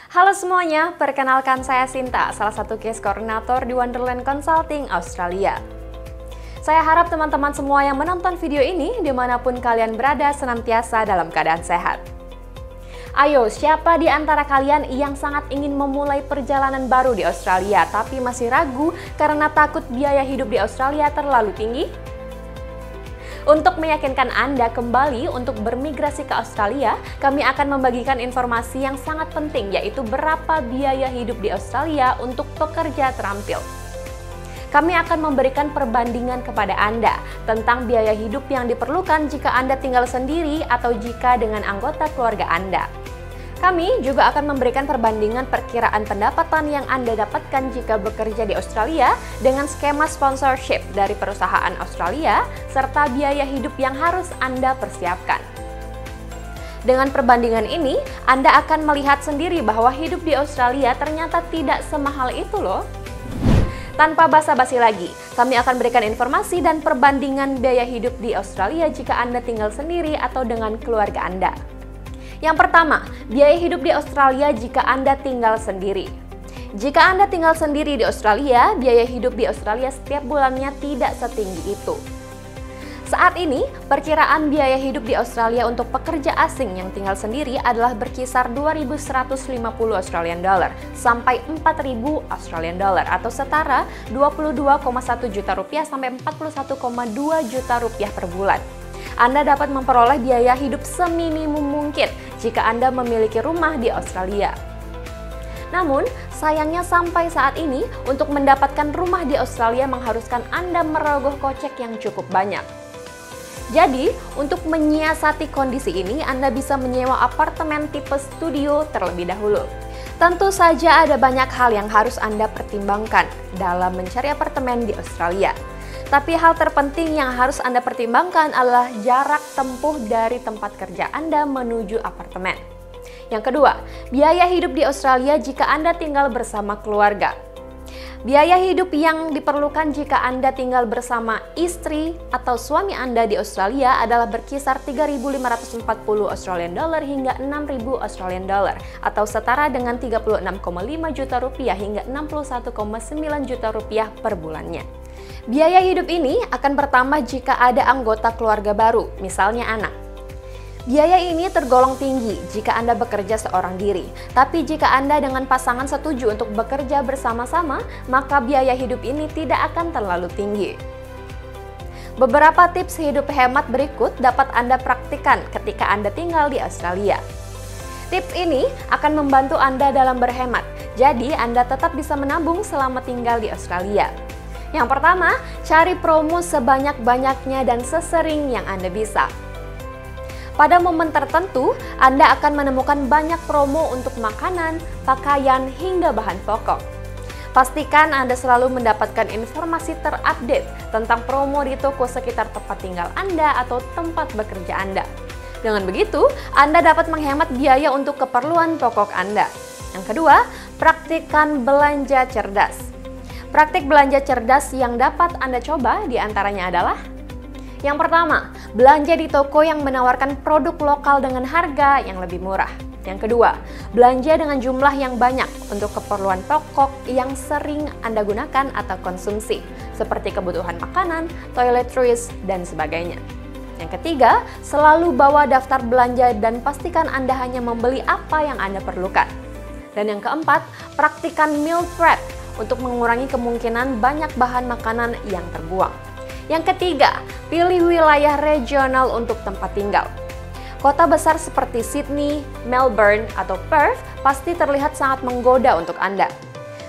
Halo semuanya, perkenalkan saya Sinta, salah satu case koordinator di Wonderland Consulting Australia. Saya harap teman-teman semua yang menonton video ini dimanapun kalian berada senantiasa dalam keadaan sehat. Ayo, siapa di antara kalian yang sangat ingin memulai perjalanan baru di Australia tapi masih ragu karena takut biaya hidup di Australia terlalu tinggi? Untuk meyakinkan Anda kembali untuk bermigrasi ke Australia, kami akan membagikan informasi yang sangat penting, yaitu berapa biaya hidup di Australia untuk pekerja terampil. Kami akan memberikan perbandingan kepada Anda tentang biaya hidup yang diperlukan jika Anda tinggal sendiri atau jika dengan anggota keluarga Anda. Kami juga akan memberikan perbandingan perkiraan pendapatan yang Anda dapatkan jika bekerja di Australia dengan skema sponsorship dari perusahaan Australia, serta biaya hidup yang harus Anda persiapkan. Dengan perbandingan ini, Anda akan melihat sendiri bahwa hidup di Australia ternyata tidak semahal itu loh. Tanpa basa-basi lagi, kami akan berikan informasi dan perbandingan biaya hidup di Australia jika Anda tinggal sendiri atau dengan keluarga Anda. Yang pertama, biaya hidup di Australia jika Anda tinggal sendiri. Jika Anda tinggal sendiri di Australia, biaya hidup di Australia setiap bulannya tidak setinggi itu. Saat ini, perkiraan biaya hidup di Australia untuk pekerja asing yang tinggal sendiri adalah berkisar 2.150 Australian dollar sampai 4.000 Australian dollar atau setara 22,1 juta rupiah sampai 41,2 juta rupiah per bulan. Anda dapat memperoleh biaya hidup seminimum mungkin jika Anda memiliki rumah di Australia. Namun, sayangnya sampai saat ini, untuk mendapatkan rumah di Australia mengharuskan Anda merogoh kocek yang cukup banyak. Jadi, untuk menyiasati kondisi ini, Anda bisa menyewa apartemen tipe studio terlebih dahulu. Tentu saja ada banyak hal yang harus Anda pertimbangkan dalam mencari apartemen di Australia. Tapi hal terpenting yang harus Anda pertimbangkan adalah jarak tempuh dari tempat kerja Anda menuju apartemen. Yang kedua, biaya hidup di Australia jika Anda tinggal bersama keluarga. Biaya hidup yang diperlukan jika Anda tinggal bersama istri atau suami Anda di Australia adalah berkisar 3.540 Australian dollar hingga 6.000 Australian dollar atau setara dengan 36,5 juta rupiah hingga 61,9 juta rupiah per bulannya. Biaya hidup ini akan bertambah jika ada anggota keluarga baru, misalnya anak. Biaya ini tergolong tinggi jika Anda bekerja seorang diri, tapi jika Anda dengan pasangan setuju untuk bekerja bersama-sama, maka biaya hidup ini tidak akan terlalu tinggi. Beberapa tips hidup hemat berikut dapat Anda praktikkan ketika Anda tinggal di Australia. Tips ini akan membantu Anda dalam berhemat, jadi Anda tetap bisa menabung selama tinggal di Australia. Yang pertama, cari promo sebanyak-banyaknya dan sesering yang Anda bisa. Pada momen tertentu, Anda akan menemukan banyak promo untuk makanan, pakaian, hingga bahan pokok. Pastikan Anda selalu mendapatkan informasi terupdate tentang promo di toko sekitar tempat tinggal Anda atau tempat bekerja Anda. Dengan begitu, Anda dapat menghemat biaya untuk keperluan pokok Anda. Yang kedua, praktikkan belanja cerdas. Praktik belanja cerdas yang dapat Anda coba diantaranya adalah: yang pertama, belanja di toko yang menawarkan produk lokal dengan harga yang lebih murah. Yang kedua, belanja dengan jumlah yang banyak untuk keperluan pokok yang sering Anda gunakan atau konsumsi, seperti kebutuhan makanan, toiletries, dan sebagainya. Yang ketiga, selalu bawa daftar belanja dan pastikan Anda hanya membeli apa yang Anda perlukan. Dan yang keempat, praktikan meal prep untuk mengurangi kemungkinan banyak bahan makanan yang terbuang. Yang ketiga, pilih wilayah regional untuk tempat tinggal. Kota besar seperti Sydney, Melbourne, atau Perth pasti terlihat sangat menggoda untuk Anda.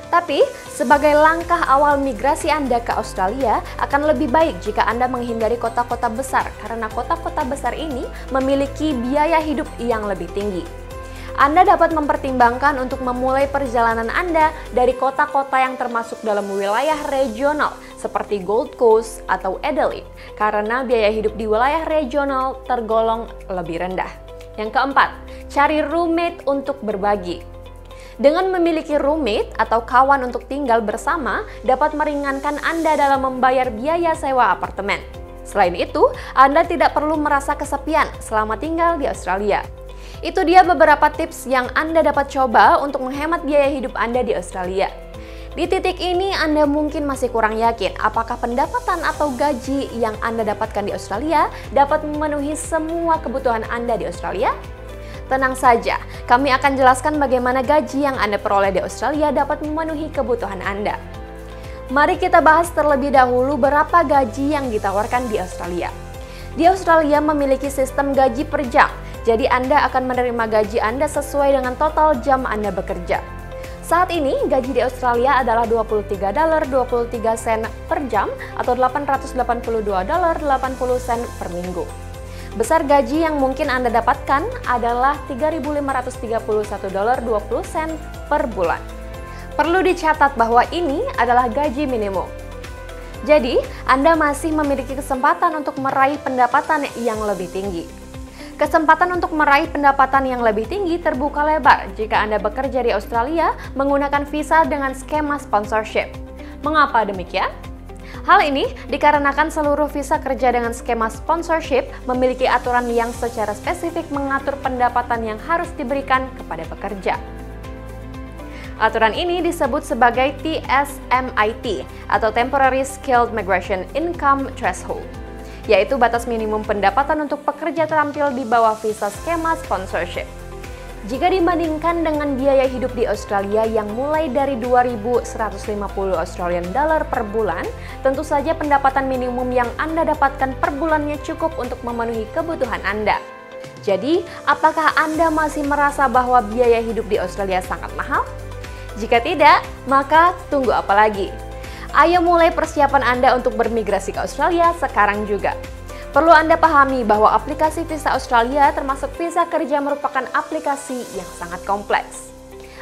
Tapi, sebagai langkah awal migrasi Anda ke Australia, akan lebih baik jika Anda menghindari kota-kota besar karena kota-kota besar ini memiliki biaya hidup yang lebih tinggi. Anda dapat mempertimbangkan untuk memulai perjalanan Anda dari kota-kota yang termasuk dalam wilayah regional seperti Gold Coast atau Adelaide karena biaya hidup di wilayah regional tergolong lebih rendah. Yang keempat, cari roommate untuk berbagi. Dengan memiliki roommate atau kawan untuk tinggal bersama dapat meringankan Anda dalam membayar biaya sewa apartemen. Selain itu, Anda tidak perlu merasa kesepian selama tinggal di Australia. Itu dia beberapa tips yang Anda dapat coba untuk menghemat biaya hidup Anda di Australia. Di titik ini Anda mungkin masih kurang yakin apakah pendapatan atau gaji yang Anda dapatkan di Australia dapat memenuhi semua kebutuhan Anda di Australia? Tenang saja, kami akan jelaskan bagaimana gaji yang Anda peroleh di Australia dapat memenuhi kebutuhan Anda. Mari kita bahas terlebih dahulu berapa gaji yang ditawarkan di Australia. Di Australia memiliki sistem gaji per jam, jadi Anda akan menerima gaji Anda sesuai dengan total jam Anda bekerja. Saat ini, gaji di Australia adalah $23.23 per jam atau $882.80 per minggu. Besar gaji yang mungkin Anda dapatkan adalah $3.531.20 per bulan. Perlu dicatat bahwa ini adalah gaji minimum. Jadi, Anda masih memiliki kesempatan untuk meraih pendapatan yang lebih tinggi. Kesempatan untuk meraih pendapatan yang lebih tinggi terbuka lebar jika Anda bekerja di Australia menggunakan visa dengan skema sponsorship. Mengapa demikian? Hal ini dikarenakan seluruh visa kerja dengan skema sponsorship memiliki aturan yang secara spesifik mengatur pendapatan yang harus diberikan kepada pekerja. Aturan ini disebut sebagai TSMIT atau Temporary Skilled Migration Income Threshold, yaitu batas minimum pendapatan untuk pekerja terampil di bawah visa skema sponsorship. Jika dibandingkan dengan biaya hidup di Australia yang mulai dari 2.150 Australian dollar per bulan, tentu saja pendapatan minimum yang Anda dapatkan per bulannya cukup untuk memenuhi kebutuhan Anda. Jadi, apakah Anda masih merasa bahwa biaya hidup di Australia sangat mahal? Jika tidak, maka tunggu apa lagi? Ayo mulai persiapan Anda untuk bermigrasi ke Australia sekarang juga. Perlu Anda pahami bahwa aplikasi visa Australia termasuk visa kerja merupakan aplikasi yang sangat kompleks.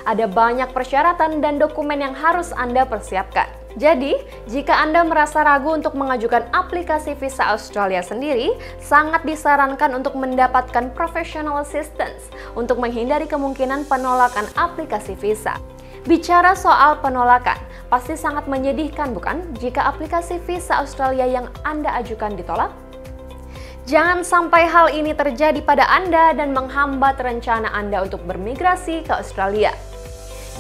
Ada banyak persyaratan dan dokumen yang harus Anda persiapkan. Jadi, jika Anda merasa ragu untuk mengajukan aplikasi visa Australia sendiri, sangat disarankan untuk mendapatkan professional assistance untuk menghindari kemungkinan penolakan aplikasi visa. Bicara soal penolakan, pasti sangat menyedihkan bukan jika aplikasi visa Australia yang Anda ajukan ditolak? Jangan sampai hal ini terjadi pada Anda dan menghambat rencana Anda untuk bermigrasi ke Australia.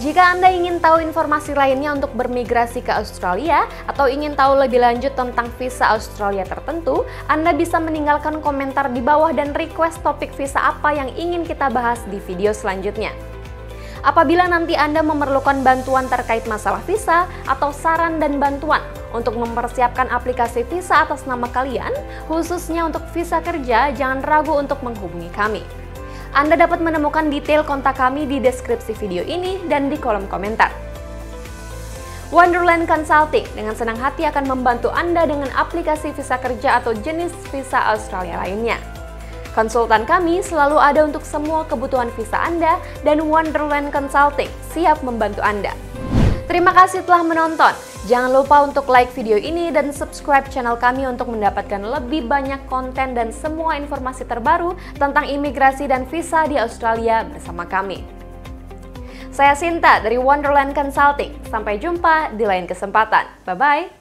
Jika Anda ingin tahu informasi lainnya untuk bermigrasi ke Australia atau ingin tahu lebih lanjut tentang visa Australia tertentu, Anda bisa meninggalkan komentar di bawah dan request topik visa apa yang ingin kita bahas di video selanjutnya. Apabila nanti Anda memerlukan bantuan terkait masalah visa atau saran dan bantuan untuk mempersiapkan aplikasi visa atas nama kalian, khususnya untuk visa kerja, jangan ragu untuk menghubungi kami. Anda dapat menemukan detail kontak kami di deskripsi video ini dan di kolom komentar. Wonderland Consulting dengan senang hati akan membantu Anda dengan aplikasi visa kerja atau jenis visa Australia lainnya. Konsultan kami selalu ada untuk semua kebutuhan visa Anda dan Wonderland Consulting siap membantu Anda. Terima kasih telah menonton. Jangan lupa untuk like video ini dan subscribe channel kami untuk mendapatkan lebih banyak konten dan semua informasi terbaru tentang imigrasi dan visa di Australia bersama kami. Saya Sinta dari Wonderland Consulting. Sampai jumpa di lain kesempatan. Bye-bye.